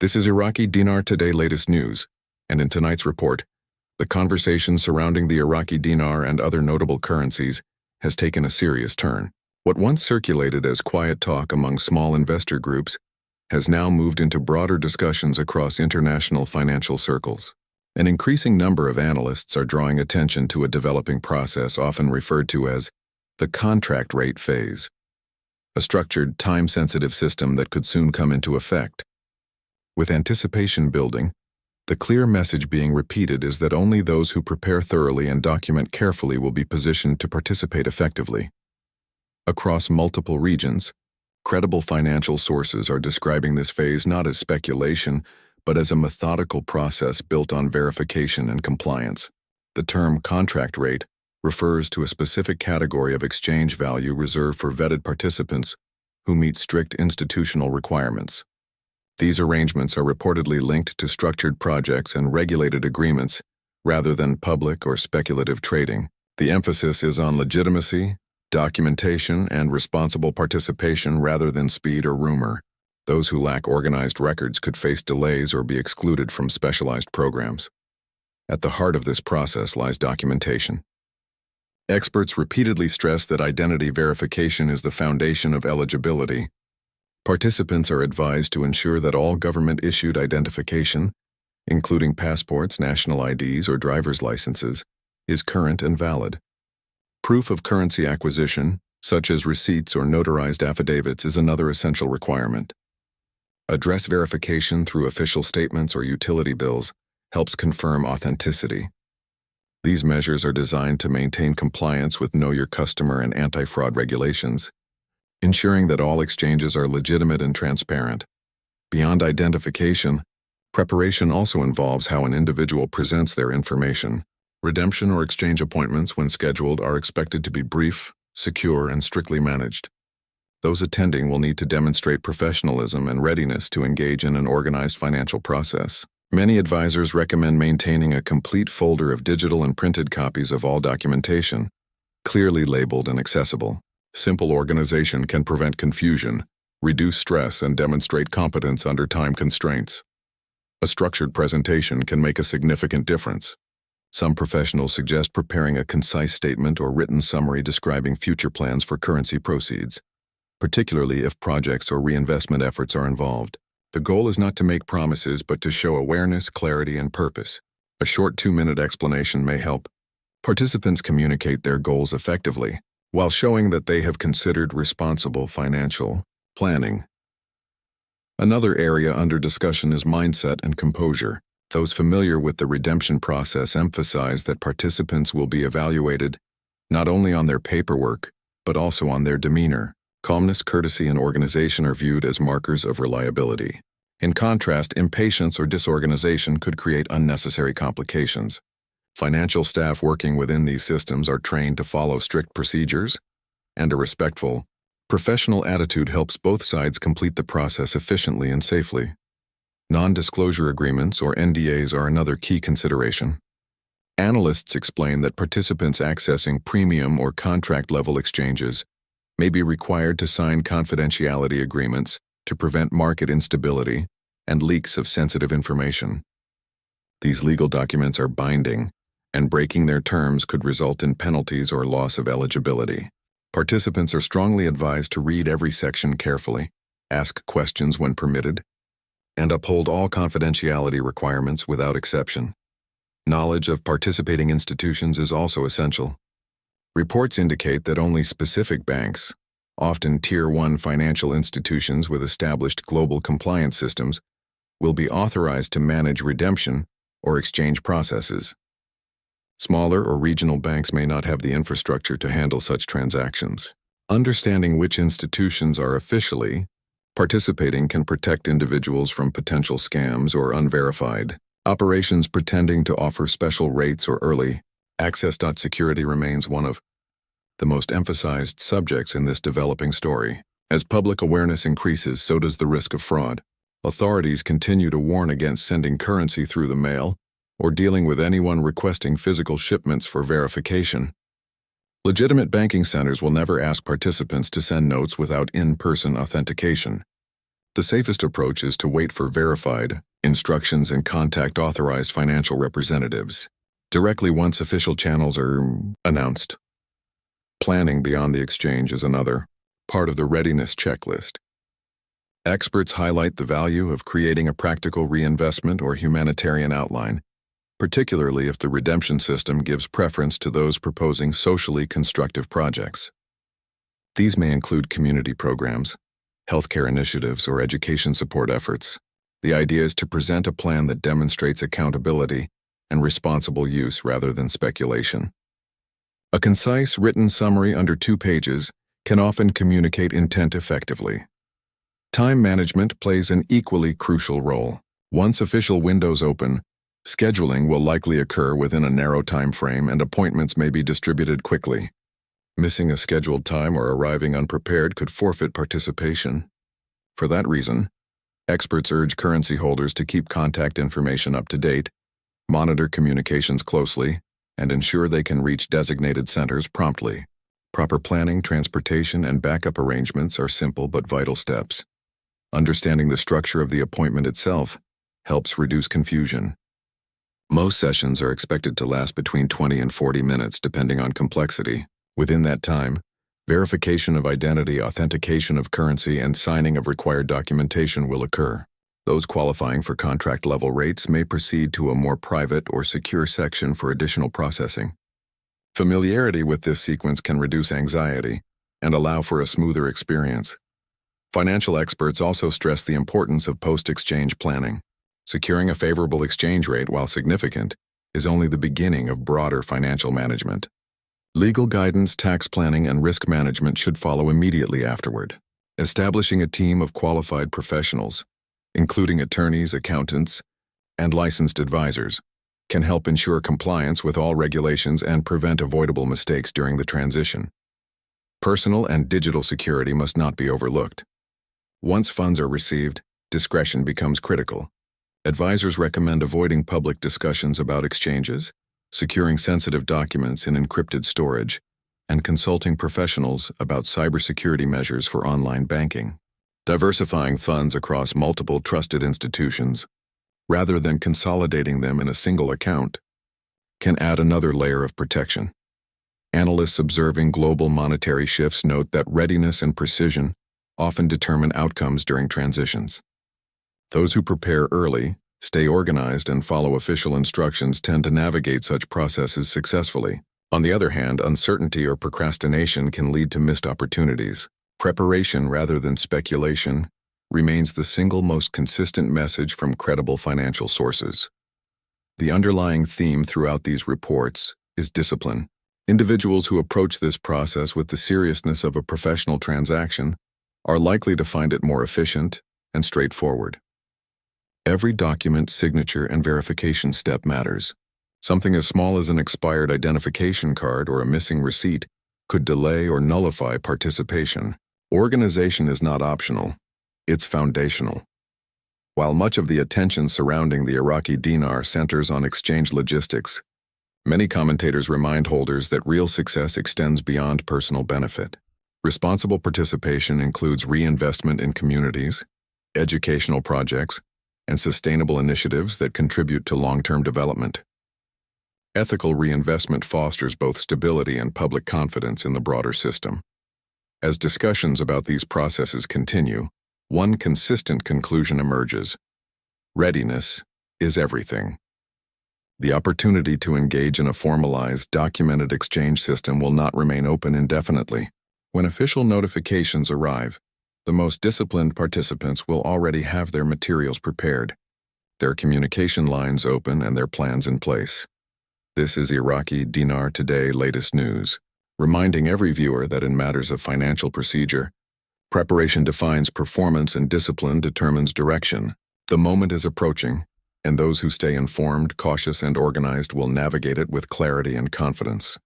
This is Iraqi Dinar Today Latest news, and in tonight's report, the conversation surrounding the Iraqi dinar and other notable currencies has taken a serious turn. What once circulated as quiet talk among small investor groups has now moved into broader discussions across international financial circles. An increasing number of analysts are drawing attention to a developing process often referred to as the contract rate phase, a structured, time-sensitive system that could soon come into effect. With anticipation building, the clear message being repeated is that only those who prepare thoroughly and document carefully will be positioned to participate effectively. Across multiple regions, credible financial sources are describing this phase not as speculation, but as a methodical process built on verification and compliance. The term contract rate refers to a specific category of exchange value reserved for vetted participants who meet strict institutional requirements. These arrangements are reportedly linked to structured projects and regulated agreements rather than public or speculative trading. The emphasis is on legitimacy, documentation, and responsible participation rather than speed or rumor. Those who lack organized records could face delays or be excluded from specialized programs. At the heart of this process lies documentation. Experts repeatedly stress that identity verification is the foundation of eligibility. Participants are advised to ensure that all government-issued identification, including passports, national IDs, or driver's licenses, is current and valid. Proof of currency acquisition, such as receipts or notarized affidavits, is another essential requirement. Address verification through official statements or utility bills helps confirm authenticity. These measures are designed to maintain compliance with Know Your Customer and anti-fraud regulations, ensuring that all exchanges are legitimate and transparent. Beyond identification, preparation also involves how an individual presents their information. Redemption or exchange appointments, when scheduled, are expected to be brief, secure, and strictly managed. Those attending will need to demonstrate professionalism and readiness to engage in an organized financial process. Many advisors recommend maintaining a complete folder of digital and printed copies of all documentation, clearly labeled and accessible. Simple organization can prevent confusion, reduce stress, and demonstrate competence under time constraints. A structured presentation can make a significant difference. Some professionals suggest preparing a concise statement or written summary describing future plans for currency proceeds, particularly if projects or reinvestment efforts are involved. The goal is not to make promises but to show awareness, clarity, and purpose. A short 2-minute explanation may help participants communicate their goals effectively, while showing that they have considered responsible financial planning. Another area under discussion is mindset and composure. Those familiar with the redemption process emphasize that participants will be evaluated not only on their paperwork, but also on their demeanor. Calmness, courtesy, and organization are viewed as markers of reliability. In contrast, impatience or disorganization could create unnecessary complications. Financial staff working within these systems are trained to follow strict procedures, and a respectful, professional attitude helps both sides complete the process efficiently and safely. Non-disclosure agreements, or NDAs, are another key consideration. Analysts explain that participants accessing premium or contract-level exchanges may be required to sign confidentiality agreements to prevent market instability and leaks of sensitive information. These legal documents are binding, and breaking their terms could result in penalties or loss of eligibility. Participants are strongly advised to read every section carefully, ask questions when permitted, and uphold all confidentiality requirements without exception. Knowledge of participating institutions is also essential. Reports indicate that only specific banks, often Tier 1 financial institutions with established global compliance systems, will be authorized to manage redemption or exchange processes. Smaller or regional banks may not have the infrastructure to handle such transactions. Understanding which institutions are officially participating can protect individuals from potential scams or unverified operations pretending to offer special rates or early access. Security remains one of the most emphasized subjects in this developing story. As public awareness increases, so does the risk of fraud. Authorities continue to warn against sending currency through the mail or dealing with anyone requesting physical shipments for verification. Legitimate banking centers will never ask participants to send notes without in-person authentication. The safest approach is to wait for verified instructions and contact authorized financial representatives directly once official channels are announced. Planning beyond the exchange is another part of the readiness checklist. Experts highlight the value of creating a practical reinvestment or humanitarian outline, particularly if the redemption system gives preference to those proposing socially constructive projects. These may include community programs, healthcare initiatives, or education support efforts. The idea is to present a plan that demonstrates accountability and responsible use rather than speculation. A concise written summary under 2 pages can often communicate intent effectively. Time management plays an equally crucial role. Once official windows open, scheduling will likely occur within a narrow time frame and appointments may be distributed quickly. Missing a scheduled time or arriving unprepared could forfeit participation. For that reason, experts urge currency holders to keep contact information up to date, monitor communications closely, and ensure they can reach designated centers promptly. Proper planning, transportation, and backup arrangements are simple but vital steps. Understanding the structure of the appointment itself helps reduce confusion. Most sessions are expected to last between 20 and 40 minutes depending on complexity. Within that time, verification of identity, authentication of currency, and signing of required documentation will occur. Those qualifying for contract-level rates may proceed to a more private or secure section for additional processing. Familiarity with this sequence can reduce anxiety and allow for a smoother experience. Financial experts also stress the importance of post-exchange planning. Securing a favorable exchange rate, while significant, is only the beginning of broader financial management. Legal guidance, tax planning, and risk management should follow immediately afterward. Establishing a team of qualified professionals, including attorneys, accountants, and licensed advisors, can help ensure compliance with all regulations and prevent avoidable mistakes during the transition. Personal and digital security must not be overlooked. Once funds are received, discretion becomes critical. Advisors recommend avoiding public discussions about exchanges, securing sensitive documents in encrypted storage, and consulting professionals about cybersecurity measures for online banking. Diversifying funds across multiple trusted institutions, rather than consolidating them in a single account, can add another layer of protection. Analysts observing global monetary shifts note that readiness and precision often determine outcomes during transitions. Those who prepare early, stay organized, and follow official instructions tend to navigate such processes successfully. On the other hand, uncertainty or procrastination can lead to missed opportunities. Preparation rather than speculation remains the single most consistent message from credible financial sources. The underlying theme throughout these reports is discipline. Individuals who approach this process with the seriousness of a professional transaction are likely to find it more efficient and straightforward. Every document, signature, and verification step matters. Something as small as an expired identification card or a missing receipt could delay or nullify participation. Organization is not optional, it's foundational. While much of the attention surrounding the Iraqi dinar centers on exchange logistics, many commentators remind holders that real success extends beyond personal benefit. Responsible participation includes reinvestment in communities, educational projects, and sustainable initiatives that contribute to long-term development. Ethical reinvestment fosters both stability and public confidence in the broader system. As discussions about these processes continue, one consistent conclusion emerges: readiness is everything. The opportunity to engage in a formalized, documented exchange system will not remain open indefinitely. When official notifications arrive, the most disciplined participants will already have their materials prepared, their communication lines open, and their plans in place. This is Iraqi Dinar Today Latest News, reminding every viewer that in matters of financial procedure, preparation defines performance and discipline determines direction. The moment is approaching, and those who stay informed, cautious, and organized will navigate it with clarity and confidence.